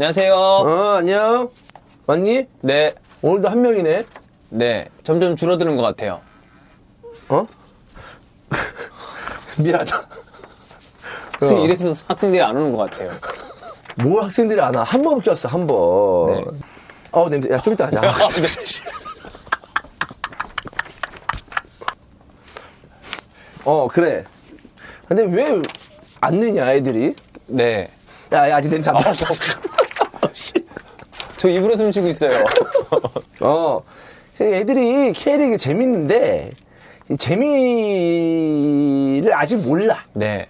안녕하세요. 안녕. 왔니? 네. 오늘도 한 명이네. 네. 점점 줄어드는 것 같아요. 어? 미안하다. 선생님, 이래서 학생들이 안 오는 것 같아요. 뭐 학생들이 안 와? 한 번밖에 왔어, 한 번. 네. 냄새. 야, 좀 이따 하자. 그래. 근데 왜 안 느냐, 애들이? 네. 야, 아직 냄새 안 났어. 저 입으로 숨 쉬고 있어요. 애들이 K리그 재밌는데, 이 재미를 아직 몰라. 네.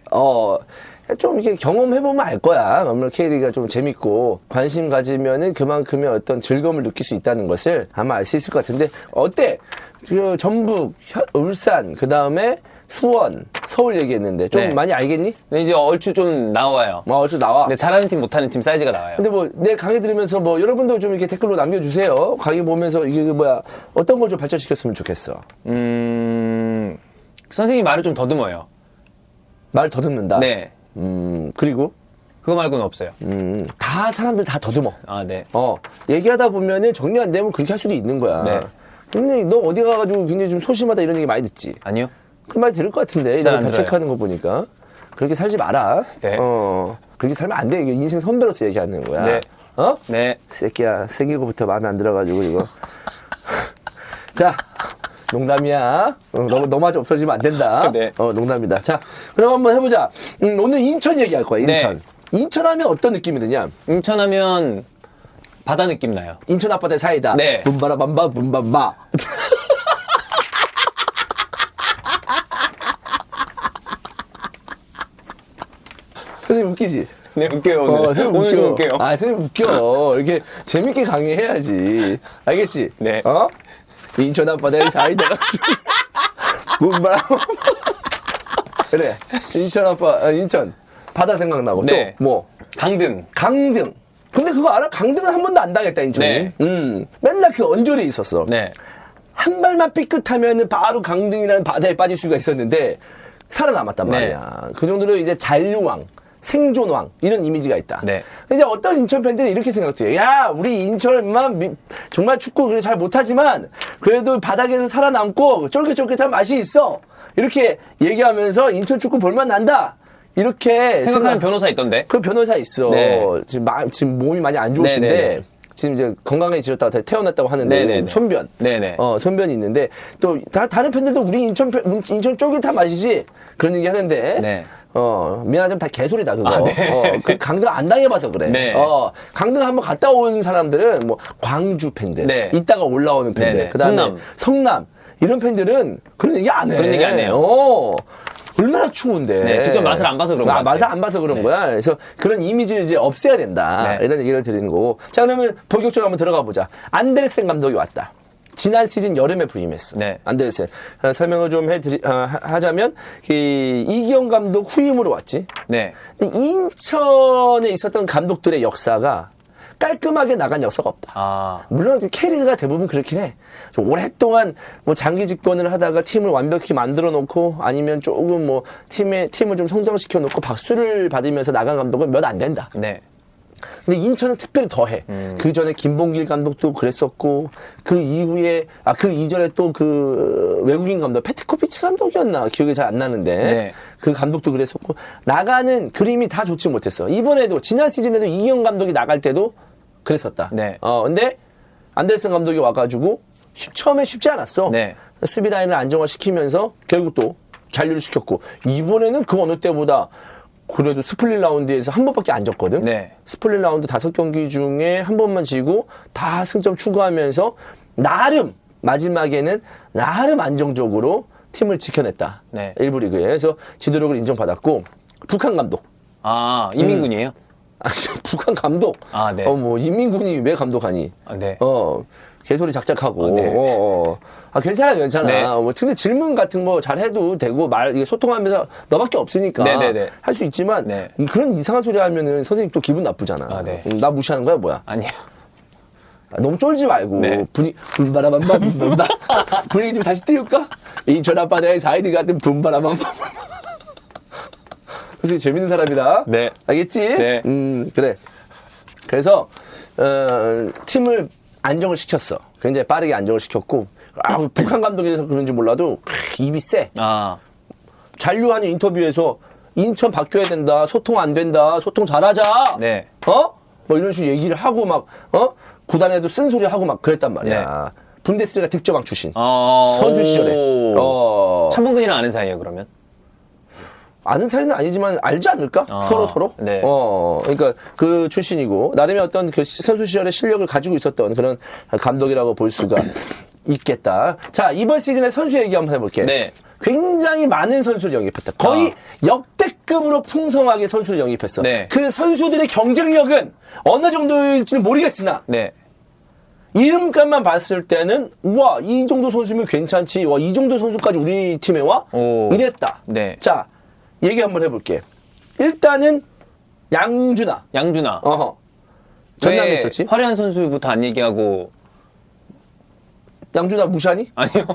좀 이렇게 경험해보면 알 거야. 아무래도 K리그가 좀 재밌고, 관심 가지면은 그만큼의 어떤 즐거움을 느낄 수 있다는 것을 아마 알 수 있을 것 같은데, 어때? 그 전북, 울산, 그 다음에 수원, 서울 얘기했는데, 좀 네. 많이 알겠니? 네, 이제 얼추 좀 나와요. 어쩌 나와. 근데 잘하는 팀, 못하는 팀 사이즈가 나와요. 근데 내 강의 들으면서 여러분도 좀 이렇게 댓글로 남겨주세요. 강의 보면서 이게 어떤 걸 좀 발전시켰으면 좋겠어. 선생님 말을 좀 더듬어요. 말 더듬는다. 네. 그리고 그거 말고는 없어요. 다 사람들 다 더듬어. 아, 네. 얘기하다 보면은 정리 안 되면 그렇게 할 수도 있는 거야. 네. 근데 너 어디 가가지고 굉장히 좀 소심하다 이런 얘기 많이 듣지? 아니요? 그 말 들을 것 같은데. 잘 내가 안 다 들어요. 체크하는 거 보니까. 그렇게 살지 마라. 네. 그렇게 살면 안 돼. 이게 인생 선배로서 얘기하는 거야. 네. 네. 새끼야, 새끼고부터 마음에 안 들어가지고, 이거. 자, 농담이야. 너마저 없어지면 안 된다. 네. 농담이다. 자, 그럼 한번 해보자. 오늘 인천 얘기할 거야, 인천. 네. 인천 하면 어떤 느낌이 드냐? 인천 하면 바다 느낌 나요. 인천 앞바다의 사이다. 네. 붐바라밤바, 붐밤바. 선생님 웃기지? 네, 웃겨요, 오늘. 선생님 오늘 좀 웃겨요. 선생님 웃겨. 이렇게 재밌게 강의해야지. 알겠지? 네. 인천 앞바다의 사이다가 문바람. 그래. 인천. 바다 생각나고. 네. 또, 뭐. 강등. 강등. 근데 그거 알아? 강등은 한 번도 안 당했다, 인천이. 네. 맨날 그 언저리에 있었어. 네. 한 발만 삐끗하면은 바로 강등이라는 바다에 빠질 수가 있었는데, 살아남았단 네. 말이야. 그 정도로 이제 잔류왕, 생존왕, 이런 이미지가 있다. 네. 근데 어떤 인천 팬들은 이렇게 생각해요. 야, 우리 인천만 정말 축구 그래 잘 못하지만, 그래도 바닥에서 살아남고 쫄깃쫄깃한 맛이 있어. 이렇게 얘기하면서 인천 축구 볼만 난다. 이렇게 생각하는 변호사 있던데. 그 변호사 있어. 네. 지금 몸이 많이 안 좋으신데, 네네네. 지금 이제 건강해지셨다가 태어났다고 하는데, 네네네. 손변. 네네. 손변이 있는데, 또, 다른 팬들도 우리 인천 쫄깃한 맛이지? 그런 얘기 하는데, 네. 미안하지만 다 개소리다, 그거. 네. 그 강등 안 당해봐서 그래. 네. 강등 한번 갔다 온 사람들은, 광주 팬들. 네. 이따가 올라오는 팬들. 네네. 그 다음에 성남. 이런 팬들은 그런 얘기 안 해. 그런 얘기 안 해요. 얼마나 추운데. 네, 직접 맛을 안 봐서 그런 거야. 맛을 안 봐서 그런 거야. 그래서 그런 이미지를 이제 없애야 된다. 네. 이런 얘기를 드리는 거고. 자, 그러면 본격적으로 한번 들어가 보자. 안데르센 감독이 왔다. 지난 시즌 여름에 부임했어. 네. 안데르센. 설명을 좀 하자면, 이기영 감독 후임으로 왔지. 네. 근데 인천에 있었던 감독들의 역사가 깔끔하게 나간 역사가 없다. 물론 K리그가 대부분 그렇긴 해. 좀 오랫동안 장기 집권을 하다가 팀을 완벽히 만들어 놓고 아니면 조금 팀을 좀 성장시켜 놓고 박수를 받으면서 나간 감독은 몇 안 된다. 네. 근데 인천은 특별히 더해. 그 전에 김봉길 감독도 그랬었고, 그 이후에, 그 이전에 또 외국인 감독, 페트코비치 감독이었나? 기억이 잘 안 나는데. 네. 그 감독도 그랬었고, 나가는 그림이 다 좋지 못했어. 이번에도, 지난 시즌에도 이기영 감독이 나갈 때도 그랬었다. 네. 근데, 안데르슨 감독이 와가지고, 처음에 쉽지 않았어. 네. 수비 라인을 안정화시키면서, 결국 또 잔류를 시켰고, 이번에는 그 어느 때보다, 그래도 스플릿 라운드에서 한 번밖에 안 졌거든. 네. 스플릿 라운드 5경기 중에 한 번만 지고 다 승점 추가하면서 나름 마지막에는 나름 안정적으로 팀을 지켜냈다. 네. 1부 리그에. 그래서 지도력을 인정받았고 북한 감독. 이민군이에요? 북한 감독. 네. 인민군이 왜 감독하니? 네. 개소리 작작하고. 네. 괜찮아. 네. 근데 질문 같은 거 잘 해도 되고, 이게 소통하면서 너밖에 없으니까. 네네네. 할 수 있지만, 네. 그런 이상한 소리 하면은 선생님 또 기분 나쁘잖아. 네. 나 무시하는 거야, 뭐야? 아니요. 너무 쫄지 말고. 네. 분바라밤바. 분위기 좀 다시 띄울까? 인천 앞바다의 사이드 같은 분바라밤바. 선생님 재밌는 사람이다. 네. 알겠지? 네. 그래. 그래서 팀을 안정을 시켰어. 굉장히 빠르게 안정을 시켰고 북한 감독이라서 그런지 몰라도 입이 세. 잔류하는 인터뷰에서 인천 바뀌어야 된다. 소통 안 된다. 소통 잘하자. 네. 뭐 이런 식으로 얘기를 하고 막 구단에도 쓴소리 하고 막 그랬단 말이야. 네. 분데스리가 득점왕 출신. 선수 시절에. 천문근이랑 아는 사이예요, 그러면? 아는 사이는 아니지만 알지 않을까? 서로. 네. 그러니까 그 출신이고 나름의 어떤 그 선수 시절의 실력을 가지고 있었던 그런 감독이라고 볼 수가 있겠다. 자, 이번 시즌에 선수 얘기 한번 해볼게. 네. 굉장히 많은 선수를 영입했다. 거의 역대급으로 풍성하게 선수를 영입했어. 네. 그 선수들의 경쟁력은 어느 정도일지는 모르겠으나 네. 이름값만 봤을 때는 와, 이 정도 선수면 괜찮지. 와, 이 정도 선수까지 우리 팀에 와? 이랬다. 네. 자, 얘기 한번 해볼게. 일단은 양준하. 전남에 왜 있었지? 화려한 선수부터 안 얘기하고. 양준하 무시하니? 아니요.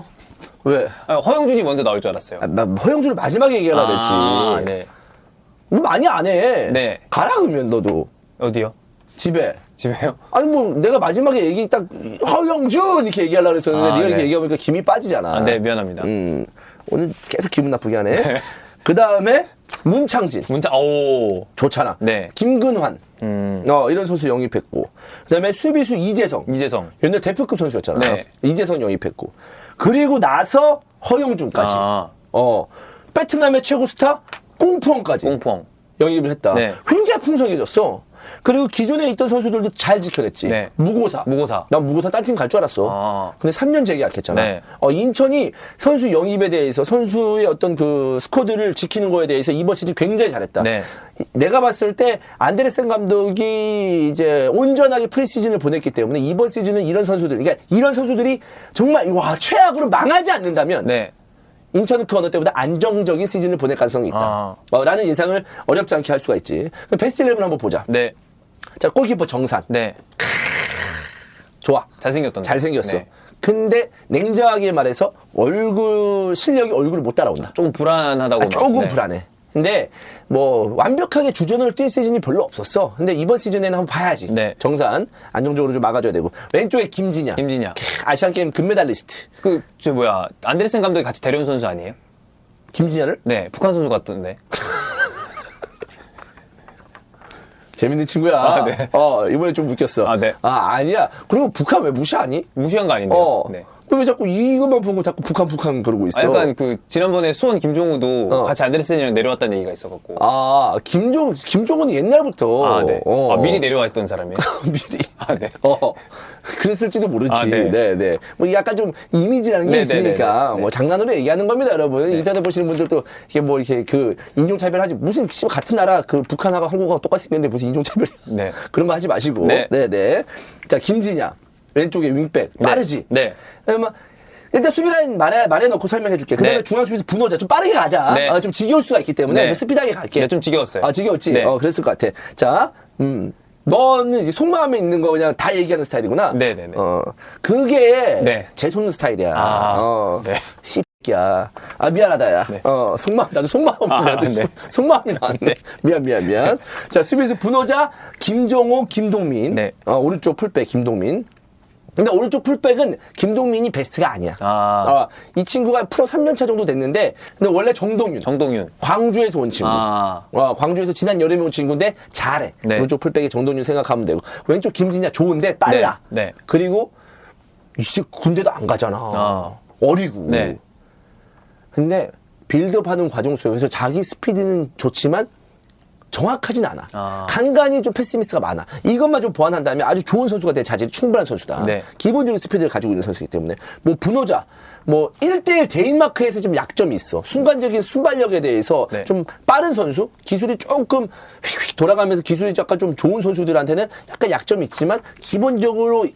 왜? 허영준이 먼저 나올 줄 알았어요. 나 허영준을 마지막에 얘기하려고 그랬지. 네. 뭐 많이 안 해. 네. 가라 그러면 너도. 어디요? 집에요? 아니 뭐 내가 마지막에 얘기 딱 허영준 이렇게 얘기하려고 그랬었는데 네가 이렇게 네. 얘기하니까 김이 빠지잖아. 네, 미안합니다. 오늘 계속 기분 나쁘게 하네. 그 다음에 문창진. 좋잖아. 네. 김근환. 이런 선수 영입했고. 그 다음에 수비수 이재성. 옛날 대표급 선수였잖아. 네. 이재성 영입했고. 그리고 나서 허영준까지. 베트남의 최고 스타 꽁푸엉까지. 영입을 했다. 네. 굉장히 풍성해졌어. 그리고 기존에 있던 선수들도 잘 지켜냈지. 네. 무고사. 난 무고사 딴 팀 갈 줄 알았어. 근데 3년 재계약했잖아. 네. 인천이 선수 영입에 대해서 선수의 어떤 그 스쿼드를 지키는 거에 대해서 이번 시즌 굉장히 잘했다. 네. 내가 봤을 때 안데르센 감독이 이제 온전하게 프리시즌을 보냈기 때문에 이번 시즌은 이런 선수들, 그러니까 이런 선수들이 정말 와 최악으로 망하지 않는다면 네. 인천은 그 어느 때보다 안정적인 시즌을 보낼 가능성이 있다. 라는 예상을 어렵지 않게 할 수가 있지. 그럼 베스트 11 한번 보자. 네. 자, 골키퍼 정산. 네. 좋아. 잘생겼어. 네. 근데 냉정하게 말해서 실력이 얼굴을 못 따라온다. 조금 불안하다고. 조금 불안해. 근데 뭐 완벽하게 주전으로 뛸 시즌이 별로 없었어. 근데 이번 시즌에는 한번 봐야지. 네. 정산 안정적으로 좀 막아줘야 되고. 왼쪽에 김진야. 아시안 게임 금메달리스트. 안데르센 감독이 같이 데려온 선수 아니에요? 김진야를? 네, 북한 선수 같던데. 재밌는 친구야. 네. 이번에 좀 웃겼어. 네. 아니야. 그리고 북한 왜 무시하니? 무시한 거 아닌데요? 네. 너 왜 자꾸 이것만 보고 자꾸 북한 그러고 있어? 약간 지난번에 수원 김종우도 같이 안데르센이랑 내려왔다는 얘기가 있어갖고. 김종훈이 옛날부터. 네. 미리 내려와 있던 사람이에요? 미리. 네. 그랬을지도 모르지. 네. 네. 뭐 약간 좀 이미지라는 게 있으니까. 네. 뭐 장난으로 얘기하는 겁니다, 여러분. 인터넷 보시는 분들도 이게 뭐 이렇게 그 인종차별하지. 무슨 같은 나라 그 북한하고 한국하고 똑같이 생겼는데 무슨 인종차별이야. 네. 그런 거 하지 마시고. 네. 자, 김진야. 왼쪽에 윙백. 빠르지? 네. 일단 수비라인 말해놓고 설명해줄게. 그 다음에 네. 중앙 수비에서 분호자. 좀 빠르게 가자. 네. 좀 지겨울 수가 있기 때문에 좀 스피드하게 갈게. 좀 지겨웠어요. 지겨웠지? 네. 그랬을 것 같아. 자, 너는 이제 속마음에 있는 거 그냥 다 얘기하는 스타일이구나. 네네네. 그게 제 손 스타일이야. 네. 씨야. 미안하다, 야. 네. 나도 속마음이 네. 속마음이 나왔네. 미안. 자, 수비에서 분호자, 김종호, 김동민. 네. 오른쪽 풀백, 김동민. 근데 오른쪽 풀백은 김동민이 베스트가 아니야. 이 친구가 프로 3년차 정도 됐는데, 근데 원래 정동윤. 광주에서 온 친구. 광주에서 지난 여름에 온 친구인데 잘해. 네. 오른쪽 풀백에 정동윤 생각하면 되고. 왼쪽 김진야 좋은데 빨라. 네. 그리고 이제 군대도 안 가잖아. 어리고. 네. 근데 빌드업하는 과정 속에서 자기 스피드는 좋지만 정확하진 않아. 간간히 좀 패스미스가 많아. 이것만 좀 보완한다면 아주 좋은 선수가 될 자질이 충분한 선수다. 네. 기본적인 스피드를 가지고 있는 선수이기 때문에 뭐 분호자, 1대1 대인마크에서 좀 약점이 있어. 순간적인 순발력에 대해서 좀 빠른 선수, 기술이 조금 휙휙 돌아가면서 기술이 약간 좀 좋은 선수들한테는 약간 약점이 있지만 기본적으로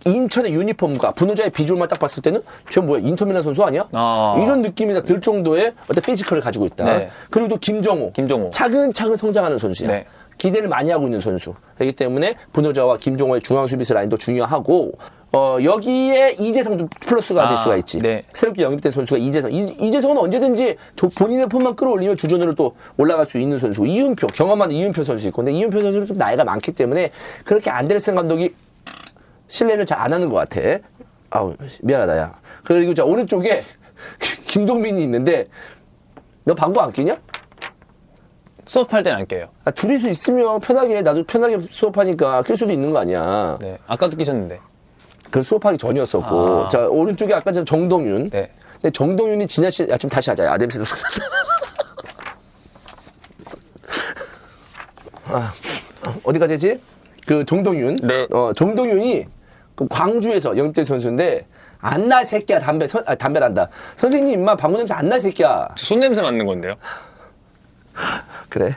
인천의 유니폼과 분호자의 비주얼만 딱 봤을 때는 저 뭐야 인터밀란 선수 아니야? 이런 느낌이 들 정도의 어떤 피지컬을 가지고 있다. 네. 그리고 또 김정호. 차근차근 성장하는 선수야. 네. 기대를 많이 하고 있는 선수. 그렇기 때문에 분호자와 김종호의 중앙 수비수 라인도 중요하고 여기에 이재성도 플러스가 될 수가 있지. 네. 새롭게 영입된 선수가 이재성. 이재성은 언제든지 본인의 폼만 끌어올리면 주전으로 또 올라갈 수 있는 선수고, 이윤표, 경험한 이윤표 선수 있고, 근데 이윤표 선수는 좀 나이가 많기 때문에 그렇게 안데르센 감독이 신뢰를 잘 안 하는 것 같아. 아우, 미안하다, 야. 그리고 자, 오른쪽에 김동민이 있는데, 너 방구 안 끼냐? 수업할 땐 안 껴요. 아, 둘이서 있으면 편하게, 나도 편하게 수업하니까 낄 수도 있는 거 아니야. 네. 아까도 끼셨는데. 그 수업하기 전이었었고. 자, 오른쪽에 아까 전 정동윤. 네. 근데 정동윤이 지난 시즌, 야, 좀 다시 하자. 야, 냄새. 어디까지 했지? 그 정동윤. 네. 정동윤이 그 광주에서 영입된 선수인데, 안 나, 새끼야, 담배란다. 선생님, 임마, 방구 냄새 안 나, 새끼야. 손 냄새 맡는 건데요. 그래.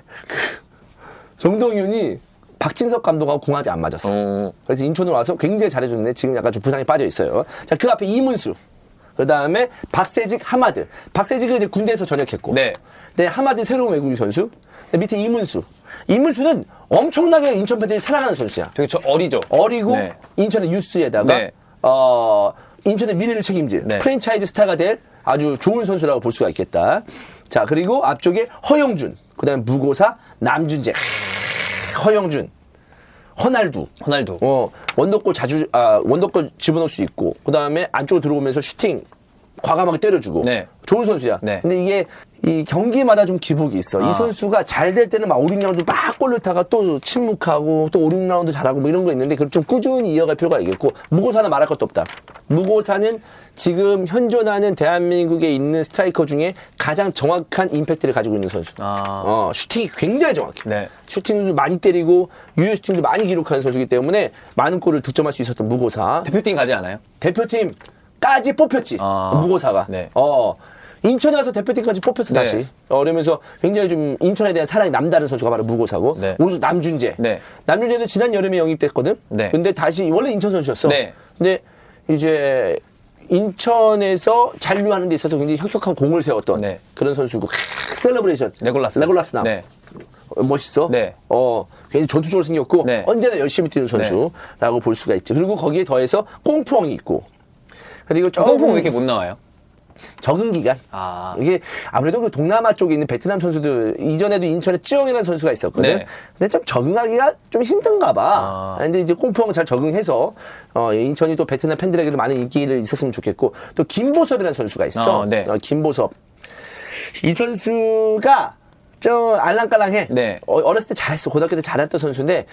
정동윤이 박진석 감독하고 궁합이 안 맞았어. 그래서 인천으로 와서 굉장히 잘해줬는데 지금 약간 좀 부상에 빠져 있어요. 자, 그 앞에 이문수. 그 다음에 박세직, 하마드. 박세직은 이제 군대에서 전역했고. 네. 네, 하마드 새로운 외국인 선수. 밑에 이문수. 이문수는 엄청나게 인천 팬들이 사랑하는 선수야. 되게 어리죠. 어리고 네. 인천의 유스에다가 네. 인천의 미래를 책임질 네. 프랜차이즈 스타가 될 아주 좋은 선수라고 볼 수가 있겠다. 자, 그리고 앞쪽에 허영준, 그다음에 무고사 남준재, 허영준, 허날두. 원더골 집어넣을 수 있고, 그다음에 안쪽으로 들어오면서 슈팅 과감하게 때려주고. 네. 좋은 선수야. 네. 근데 이게 이 경기마다 좀 기복이 있어. 이 선수가 잘 될 때는 막 5, 6라운드 막 골을 타가 또 침묵하고 또 5, 6라운드 잘하고 뭐 이런 거 있는데 그걸 좀 꾸준히 이어갈 필요가 있겠고, 무고사는 말할 것도 없다. 무고사는 지금 현존하는 대한민국에 있는 스트라이커 중에 가장 정확한 임팩트를 가지고 있는 선수. 슈팅이 굉장히 정확해. 네. 슈팅도 많이 때리고 유효 슈팅도 많이 기록하는 선수이기 때문에 많은 골을 득점할 수 있었던 무고사. 대표팀 가지 않아요? 대표팀까지 뽑혔지. 무고사가. 네. 인천에 와서 대표팀까지 뽑혔어, 네. 다시. 그러면서 굉장히 좀 인천에 대한 사랑이 남다른 선수가 바로 무고사고. 네. 오른쪽 남준재. 네. 남준재도 지난 여름에 영입됐거든. 네. 근데 다시 원래 인천 선수였어. 네. 근데 이제 인천에서 잔류하는 데 있어서 굉장히 혁혁한 공을 세웠던 네. 그런 선수고. 레고레이션. 레골라스 남. 네. 멋있어. 네. 굉장히 전투적으로 생겼고 네. 언제나 열심히 뛰는 선수라고 볼 수가 있지. 그리고 거기에 더해서 꽁푸엉이 있고. 그리고 꽁푸엉 왜 이렇게 못 나와요? 적응 기간. 이게 아무래도 그 동남아 쪽에 있는 베트남 선수들, 이전에도 인천에 찌영이라는 선수가 있었거든. 네. 근데 좀 적응하기가 좀 힘든가 봐. 근데 이제 꽁푸엉 잘 적응해서 인천이 또 베트남 팬들에게도 많은 인기를 있었으면 좋겠고, 또 김보섭이라는 선수가 있어. 네. 김보섭. 이 선수가 좀 알랑깔랑해. 네. 어렸을 때 잘했어. 고등학교 때 잘했던 선수인데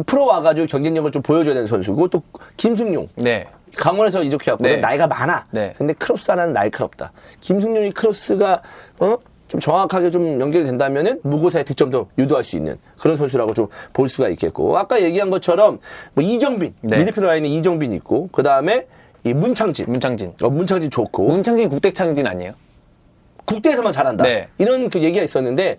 프로 와가지고 경쟁력을 좀 보여줘야 되는 선수고, 또 김승용. 네. 강원에서 이적해왔거든. 네. 나이가 많아. 네. 근데 크로스 하나는 날카롭다. 김승용이 크로스가 좀 정확하게 좀 연결이 된다면은 무고사의 득점도 유도할 수 있는 그런 선수라고 좀 볼 수가 있겠고, 아까 얘기한 것처럼 뭐 이정빈, 네. 미드필더 라인에 이정빈 있고, 그 다음에 이 문창진. 문창진 좋고. 문창진 국대창진 아니에요? 국대에서만 잘한다. 네. 이런 그 얘기가 있었는데,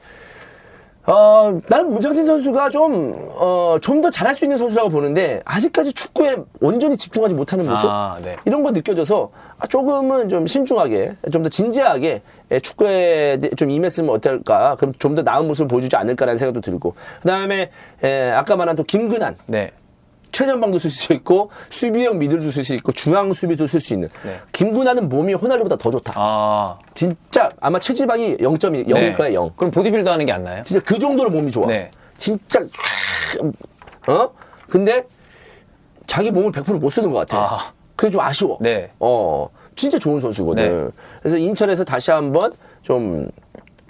나는 문창진 선수가 좀 더 잘할 수 있는 선수라고 보는데, 아직까지 축구에 온전히 집중하지 못하는 모습? 네. 이런 거 느껴져서 조금은 좀 신중하게, 좀 더 진지하게 축구에 좀 임했으면 어떨까? 그럼 좀 더 나은 모습을 보여주지 않을까라는 생각도 들고. 그 다음에, 아까 말한 또 김근한. 네. 최전방도 쓸 수 있고, 수비형 미들도 쓸 수 있고, 중앙 수비도 쓸 수 있는. 네. 김근한은 몸이 호날두보다 더 좋다. 진짜 아마 체지방이 0.0일 네. 거야, 0. 그럼 보디빌더 하는 게 안 나요? 진짜 그 정도로 몸이 좋아. 네. 진짜, 근데 자기 몸을 100% 못 쓰는 것 같아. 그게 좀 아쉬워. 네. 진짜 좋은 선수거든. 네. 그래서 인천에서 다시 한번 좀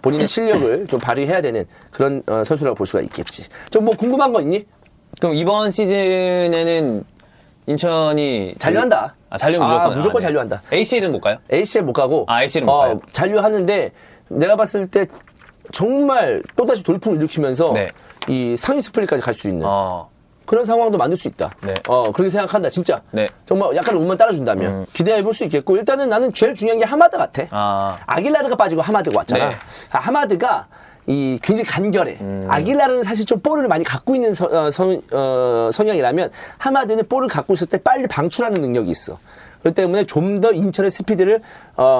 본인의 실력을 좀 발휘해야 되는 그런 선수라고 볼 수가 있겠지. 좀 뭐 궁금한 거 있니? 그럼 이번 시즌에는 인천이 잔류한다. 잔류 무조건. 무조건 잔류한다. ACL은 못 가요? ACL 못 가고. ACL은 못 가요. 잔류하는데 내가 봤을 때 정말 또다시 돌풍을 일으키면서 네. 이 상위 스플릿까지 갈 수 있는 그런 상황도 만들 수 있다. 네. 그렇게 생각한다, 진짜. 네. 정말 약간 운만 따라준다면 기대해 볼 수 있겠고, 일단은 나는 제일 중요한 게 하마드 같아. 아길라르가 빠지고 하마드가 왔잖아. 네. 하마드가 굉장히 간결해. 아길라르는 사실 좀 볼을 많이 갖고 있는 성향이라면, 하마드는 볼을 갖고 있을 때 빨리 방출하는 능력이 있어. 그렇기 때문에 좀 더 인천의 스피드를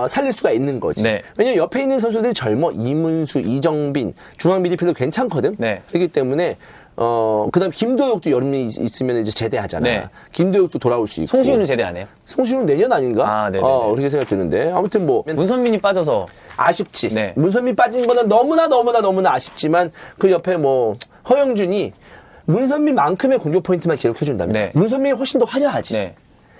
살릴 수가 있는 거지. 네. 왜냐면 옆에 있는 선수들이 젊어. 이문수, 이정빈, 중앙 미드필더 괜찮거든. 네. 그렇기 때문에 그다음 김도혁도 여름에 있으면 이제 제대하잖아. 네. 김도혁도 돌아올 수 있고. 송시훈은 제대 안 해요? 송시훈은 내년 아닌가? 아, 네네네. 그렇게 생각 드는데. 아무튼 뭐. 문선민이 빠져서. 아쉽지. 네. 문선민 빠진 거는 너무나 아쉽지만 그 옆에 뭐 허영준이 문선민만큼의 공격 포인트만 기록해준다면 네. 문선민이 훨씬 더 화려하지. 네.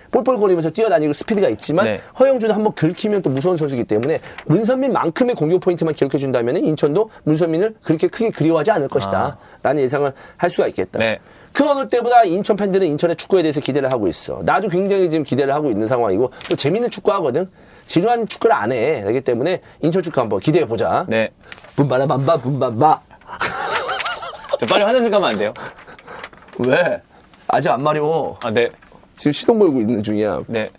볼볼거리면서 뛰어다니고 스피드가 있지만 네. 허영준은 한번 긁히면 또 무서운 선수이기 때문에 문선민만큼의 공격 포인트만 기록해준다면 인천도 문선민을 그렇게 크게 그리워하지 않을 것이다 라는 예상을 할 수가 있겠다. 네. 그 어느 때보다 인천 팬들은 인천의 축구에 대해서 기대를 하고 있어. 나도 굉장히 지금 기대를 하고 있는 상황이고 또 재밌는 축구 하거든. 지루한 축구를 안 해. 그렇기 때문에 인천 축구 한번 기대해보자. 네. 분바라밤바 분바바. 저 빨리 화장실 가면 안 돼요? 왜? 아직 안 마려워. 아, 네. 지금 시동 걸고 있는 중이야. 네.